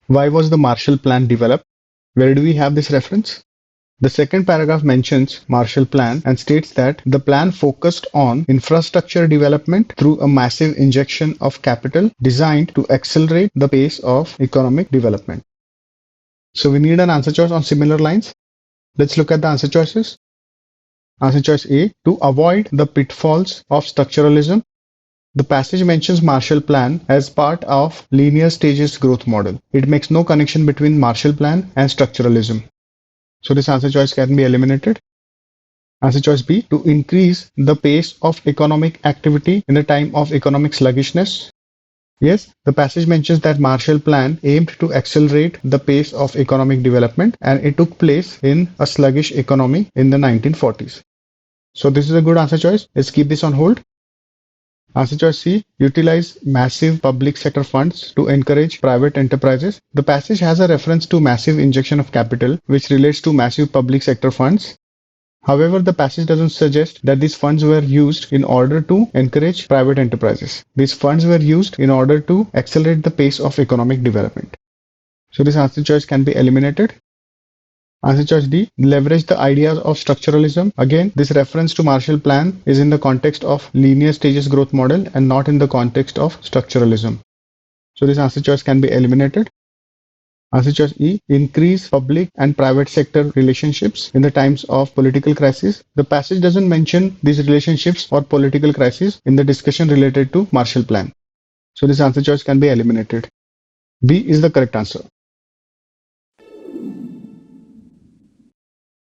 Why was the Marshall Plan developed? Where do we have this reference? The second paragraph mentions Marshall Plan and states that the plan focused on infrastructure development through a massive injection of capital designed to accelerate the pace of economic development. So we need an answer choice on similar lines. Let's look at the answer choices. Answer choice A, to avoid the pitfalls of structuralism. The passage mentions Marshall Plan as part of linear stages growth model. It makes no connection between Marshall Plan and structuralism. So this answer choice can be eliminated. Answer choice B, to increase the pace of economic activity in a time of economic sluggishness. Yes, the passage mentions that Marshall Plan aimed to accelerate the pace of economic development and it took place in a sluggish economy in the 1940s. So this is a good answer choice. Let's keep this on hold. Answer choice C, utilize massive public sector funds to encourage private enterprises. The passage has a reference to massive injection of capital, which relates to massive public sector funds. However, the passage doesn't suggest that these funds were used in order to encourage private enterprises. These funds were used in order to accelerate the pace of economic development. So this answer choice can be eliminated. Answer choice D, leverage the ideas of structuralism. Again, this reference to Marshall Plan is in the context of linear stages growth model and not in the context of structuralism. So this answer choice can be eliminated. Answer choice E, increase public and private sector relationships in the times of political crisis. The passage doesn't mention these relationships or political crisis in the discussion related to Marshall Plan. So this answer choice can be eliminated. B is the correct answer.